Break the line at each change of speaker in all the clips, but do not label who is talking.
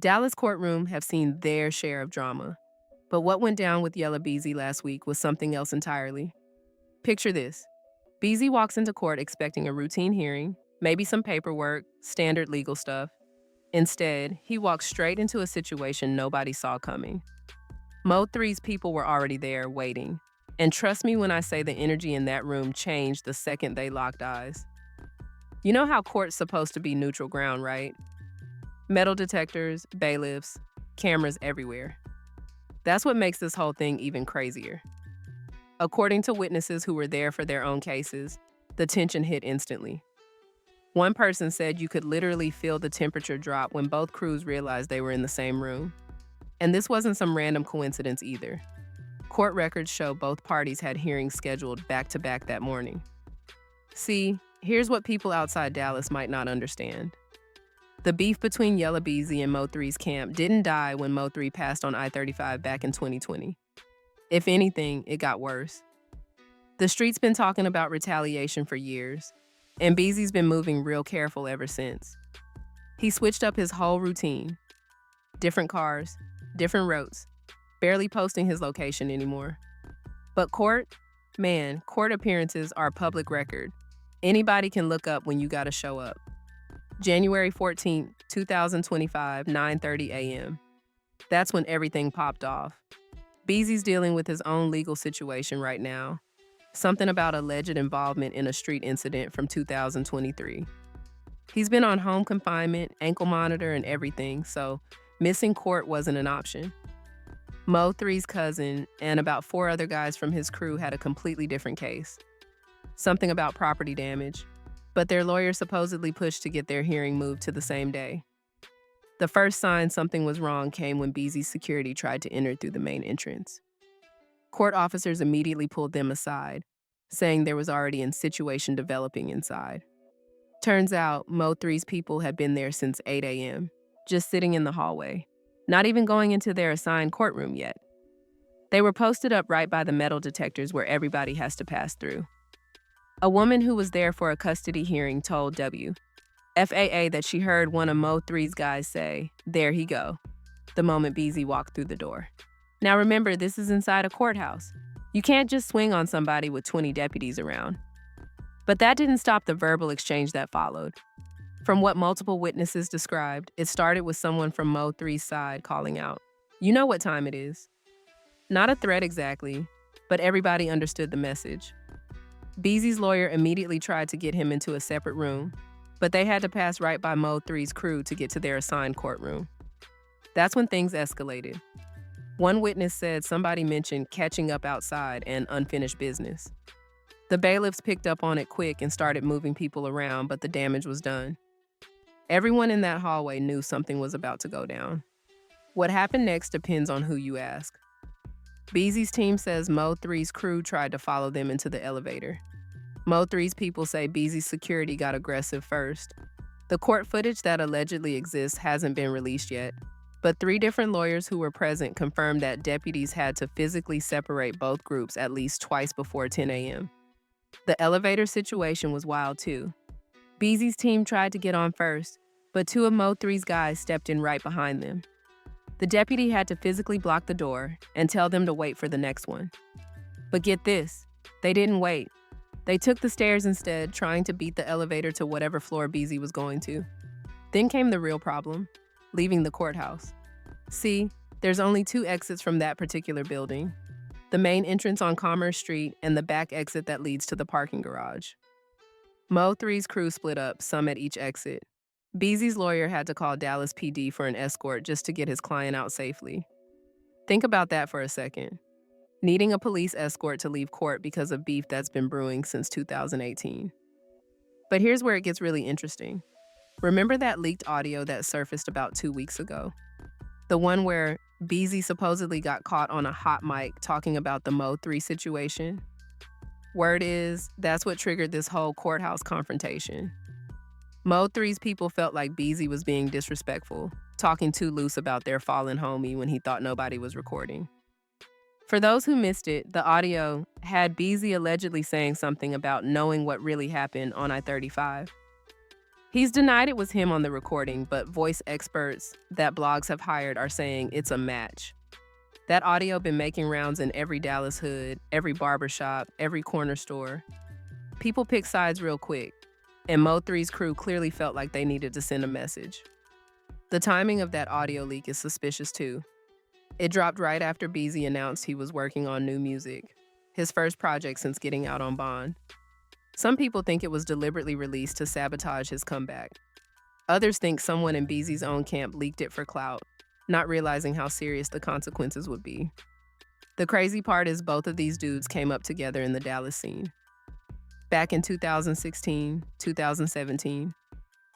Dallas courtroom have seen their share of drama. But what went down with Yella Beezy last week was something else entirely. Picture this. Beezy walks into court expecting a routine hearing, maybe some paperwork, standard legal stuff. Instead, he walks straight into a situation nobody saw coming. Mo3’s people were already there, waiting. And trust me when I say the energy in that room changed the second they locked eyes. You know how court's supposed to be neutral ground, right? Metal detectors, bailiffs, cameras everywhere. That's what makes this whole thing even crazier. According to witnesses who were there for their own cases, the tension hit instantly. One person said you could literally feel the temperature drop when both crews realized they were in the same room. And this wasn't some random coincidence either. Court records show both parties had hearings scheduled back to back that morning. See, here's what people outside Dallas might not understand. The beef between Yella Beezy and Mo3’s camp didn't die when Mo3 passed on I-35 back in 2020. If anything, it got worse. The street's been talking about retaliation for years, and Beezy's been moving real careful ever since. He switched up his whole routine. Different cars, different routes, barely posting his location anymore. But court? Man, court appearances are public record. Anybody can look up when you gotta show up. January 14, 2025, 9:30 a.m. That's when everything popped off. Beezy's dealing with his own legal situation right now. Something about alleged involvement in a street incident from 2023. He's been on home confinement, ankle monitor, and everything, so missing court wasn't an option. Mo3's cousin and about 4 other guys from his crew had a completely different case. Something about property damage, but their lawyer supposedly pushed to get their hearing moved to the same day. The first sign something was wrong came when Beezy's security tried to enter through the main entrance. Court officers immediately pulled them aside, saying there was already a situation developing inside. Turns out, Mo3's people had been there since 8 a.m., just sitting in the hallway, not even going into their assigned courtroom yet. They were posted up right by the metal detectors where everybody has to pass through. A woman who was there for a custody hearing told WFAA that she heard one of Mo3's guys say, "There he go," the moment Beezy walked through the door. Now remember, this is inside a courthouse. You can't just swing on somebody with 20 deputies around. But that didn't stop the verbal exchange that followed. From what multiple witnesses described, it started with someone from Mo3's side calling out, "You know what time it is." Not a threat exactly, but everybody understood the message. Beezy's lawyer immediately tried to get him into a separate room, but they had to pass right by Mo3's crew to get to their assigned courtroom. That's when things escalated. One witness said somebody mentioned catching up outside and unfinished business. The bailiffs picked up on it quick and started moving people around, but the damage was done. Everyone in that hallway knew something was about to go down. What happened next depends on who you ask. Beezy's team says Mo3's crew tried to follow them into the elevator. Mo3's people say Beezy's security got aggressive first. The court footage that allegedly exists hasn't been released yet, but 3 different lawyers who were present confirmed that deputies had to physically separate both groups at least twice before 10 a.m. The elevator situation was wild too. Beezy's team tried to get on first, but 2 of Mo3's guys stepped in right behind them. The deputy had to physically block the door and tell them to wait for the next one. But get this, they didn't wait. They took the stairs instead, trying to beat the elevator to whatever floor Beezy was going to. Then came the real problem, leaving the courthouse. See, there's only 2 exits from that particular building. The main entrance on Commerce Street and the back exit that leads to the parking garage. Mo3's crew split up, some at each exit. Beezy's lawyer had to call Dallas PD for an escort just to get his client out safely. Think about that for a second. Needing a police escort to leave court because of beef that's been brewing since 2018. But here's where it gets really interesting. Remember that leaked audio that surfaced about 2 weeks ago? The one where Beezy supposedly got caught on a hot mic talking about the Mo3 situation? Word is, that's what triggered this whole courthouse confrontation. Mo3's people felt like Beezy was being disrespectful, talking too loose about their fallen homie when he thought nobody was recording. For those who missed it, the audio had Beezy allegedly saying something about knowing what really happened on I-35. He's denied it was him on the recording, but voice experts that blogs have hired are saying it's a match. That audio been making rounds in every Dallas hood, every barbershop, every corner store. People pick sides real quick, and Mo3’s crew clearly felt like they needed to send a message. The timing of that audio leak is suspicious too. It dropped right after Beezy announced he was working on new music, his first project since getting out on bond. Some people think it was deliberately released to sabotage his comeback. Others think someone in Beezy's own camp leaked it for clout, not realizing how serious the consequences would be. The crazy part is both of these dudes came up together in the Dallas scene. Back in 2016, 2017,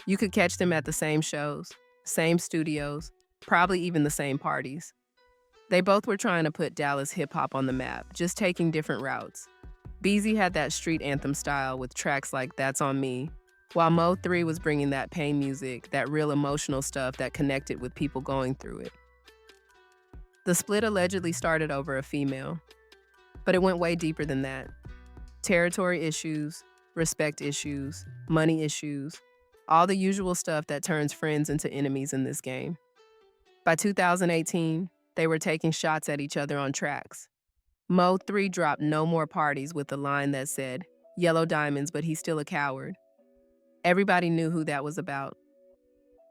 you could catch them at the same shows, same studios, probably even the same parties. They both were trying to put Dallas hip-hop on the map, just taking different routes. Beezy had that street anthem style with tracks like That's On Me, while Mo3 was bringing that pain music, that real emotional stuff that connected with people going through it. The split allegedly started over a female, but it went way deeper than that. Territory issues, respect issues, money issues, all the usual stuff that turns friends into enemies in this game. By 2018, they were taking shots at each other on tracks. Mo3 dropped No More Parties with a line that said, "Yellow diamonds, but he's still a coward." Everybody knew who that was about.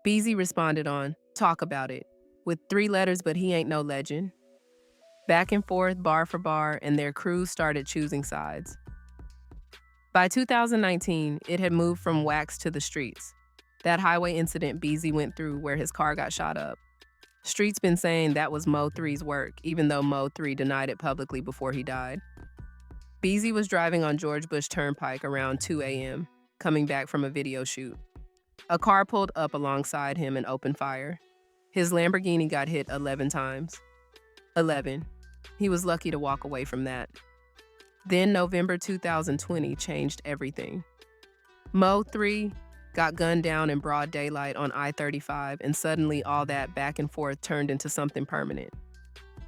Beezy responded on Talk About It, with 3 letters, but he ain't no legend. Back and forth, bar for bar, and their crews started choosing sides. By 2019, it had moved from wax to the streets. That highway incident Beezy went through where his car got shot up. Street's been saying that was Mo3's work, even though Mo3 denied it publicly before he died. Beezy was driving on George Bush Turnpike around 2 a.m., coming back from a video shoot. A car pulled up alongside him and opened fire. His Lamborghini got hit 11 times. 11. He was lucky to walk away from that. Then November 2020 changed everything. Mo3 got gunned down in broad daylight on I-35, and suddenly all that back and forth turned into something permanent.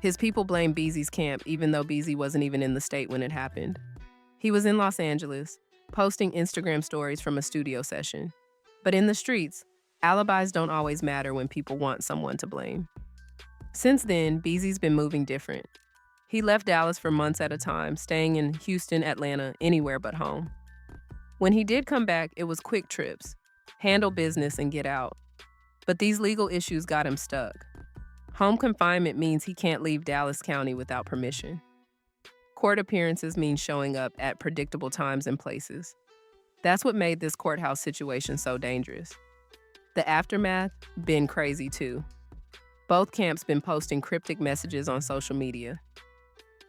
His people blamed Beezy's camp, even though Beezy wasn't even in the state when it happened. He was in Los Angeles, posting Instagram stories from a studio session. But in the streets, alibis don't always matter when people want someone to blame. Since then, Beezy's been moving different. He left Dallas for months at a time, staying in Houston, Atlanta, anywhere but home. When he did come back, it was quick trips, handle business and get out. But these legal issues got him stuck. Home confinement means he can't leave Dallas County without permission. Court appearances mean showing up at predictable times and places. That's what made this courthouse situation so dangerous. The aftermath, been crazy too. Both camps been posting cryptic messages on social media.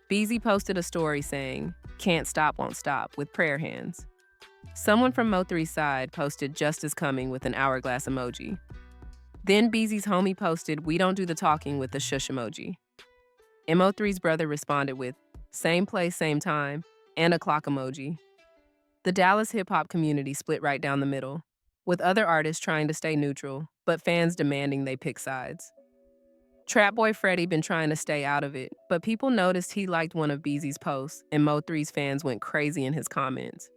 Beezy posted a story saying, "Can't stop, won't stop," with prayer hands. Someone from Mo3's side posted "Justice coming" with an hourglass emoji. Then Beezy's homie posted "We don't do the talking" with the shush emoji. And Mo3's brother responded with "Same place, same time," and a clock emoji. The Dallas hip-hop community split right down the middle, with other artists trying to stay neutral, but fans demanding they pick sides. Trap Boy Freddy been trying to stay out of it, but people noticed he liked one of Beezy's posts, and Mo3's fans went crazy in his comments.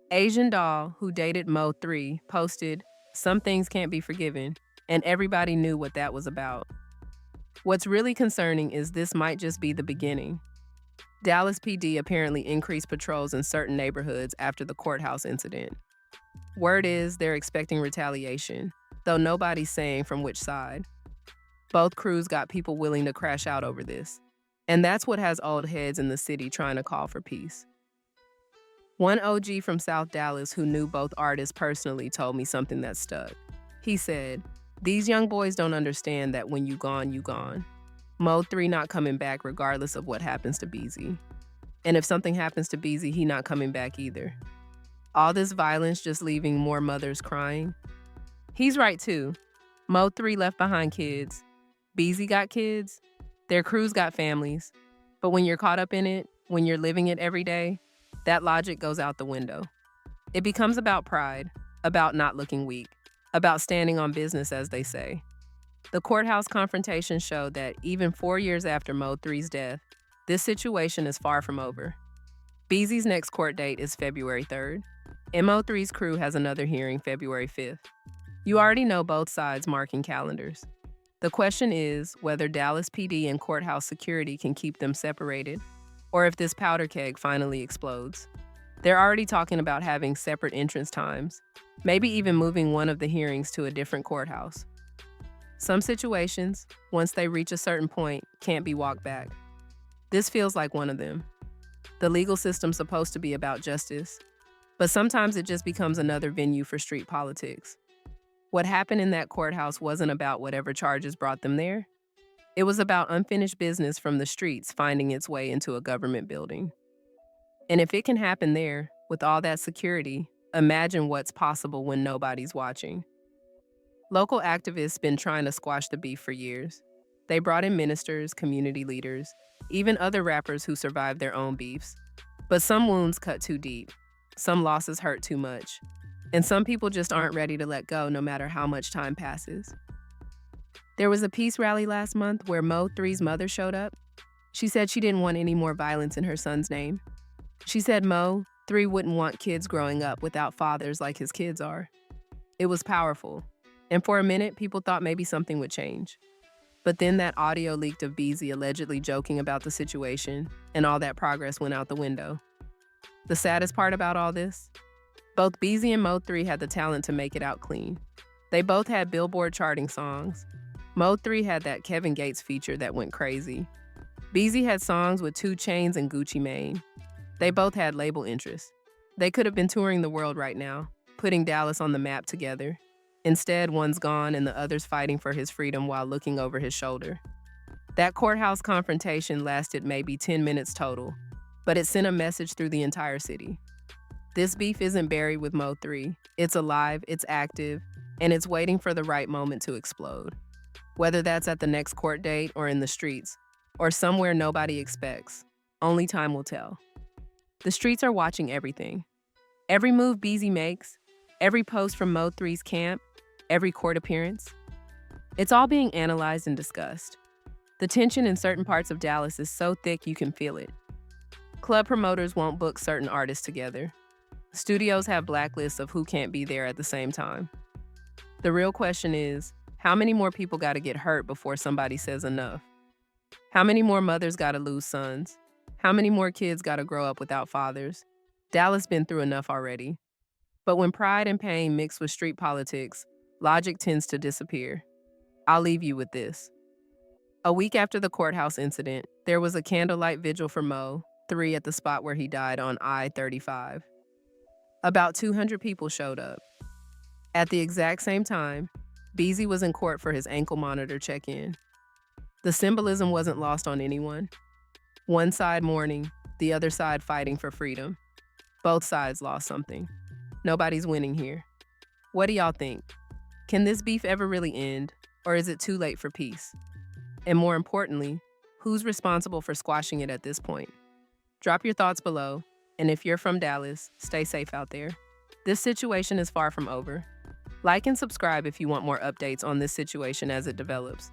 Asian Doll, who dated Mo3, posted, "Some things can't be forgiven," and everybody knew what that was about. What's really concerning is this might just be the beginning. Dallas PD apparently increased patrols in certain neighborhoods after the courthouse incident. Word is they're expecting retaliation, though nobody's saying from which side. Both crews got people willing to crash out over this, and that's what has old heads in the city trying to call for peace. One OG from South Dallas who knew both artists personally told me something that stuck. He said, "These young boys don't understand that when you gone, you gone. Mo3 not coming back regardless of what happens to Beezy. And if something happens to Beezy, he not coming back either. All this violence just leaving more mothers crying." He's right too. Mo3 left behind kids. Beezy got kids. Their crews got families. But when you're caught up in it, when you're living it every day, that logic goes out the window. It becomes about pride, about not looking weak, about standing on business, as they say. The courthouse confrontation showed that even 4 years after Mo3's death, this situation is far from over. Beezy's next court date is February 3rd. Mo3's crew has another hearing February 5th. You already know both sides marking calendars. The question is whether Dallas PD and courthouse security can keep them separated, or if this powder keg finally explodes. They're already talking about having separate entrance times, maybe even moving one of the hearings to a different courthouse. Some situations, once they reach a certain point, can't be walked back. This feels like one of them. The legal system's supposed to be about justice, but sometimes it just becomes another venue for street politics. What happened in that courthouse wasn't about whatever charges brought them there. It was about unfinished business from the streets finding its way into a government building. And if it can happen there, with all that security, imagine what's possible when nobody's watching. Local activists been trying to squash the beef for years. They brought in ministers, community leaders, even other rappers who survived their own beefs. But some wounds cut too deep. Some losses hurt too much. And some people just aren't ready to let go no matter how much time passes. There was a peace rally last month where Mo3’s mother showed up. She said she didn't want any more violence in her son's name. She said Mo3 wouldn't want kids growing up without fathers like his kids are. It was powerful. And for a minute, people thought maybe something would change. But then that audio leaked of Beezy allegedly joking about the situation, and all that progress went out the window. The saddest part about all this? Both Beezy and Mo3 had the talent to make it out clean. They both had Billboard charting songs. Mo3 had that Kevin Gates feature that went crazy. Beezy had songs with 2 Chainz and Gucci Mane. They both had label interests. They could have been touring the world right now, putting Dallas on the map together. Instead, one's gone and the other's fighting for his freedom while looking over his shoulder. That courthouse confrontation lasted maybe 10 minutes total, but it sent a message through the entire city. This beef isn't buried with Mo3. It's alive, it's active, and it's waiting for the right moment to explode. Whether that's at the next court date or in the streets, or somewhere nobody expects, only time will tell. The streets are watching everything. Every move Beezy makes, every post from Mo3's camp, every court appearance. It's all being analyzed and discussed. The tension in certain parts of Dallas is so thick you can feel it. Club promoters won't book certain artists together. Studios have blacklists of who can't be there at the same time. The real question is, how many more people gotta get hurt before somebody says enough? How many more mothers gotta lose sons? How many more kids gotta grow up without fathers? Dallas been through enough already. But when pride and pain mix with street politics, logic tends to disappear. I'll leave you with this. A week after the courthouse incident, there was a candlelight vigil for Mo3 at the spot where he died on I-35. About 200 people showed up. At the exact same time, Beezy was in court for his ankle monitor check-in. The symbolism wasn't lost on anyone. One side mourning, the other side fighting for freedom. Both sides lost something. Nobody's winning here. What do y'all think? Can this beef ever really end, or is it too late for peace? And more importantly, who's responsible for squashing it at this point? Drop your thoughts below, and if you're from Dallas, stay safe out there. This situation is far from over. Like and subscribe if you want more updates on this situation as it develops.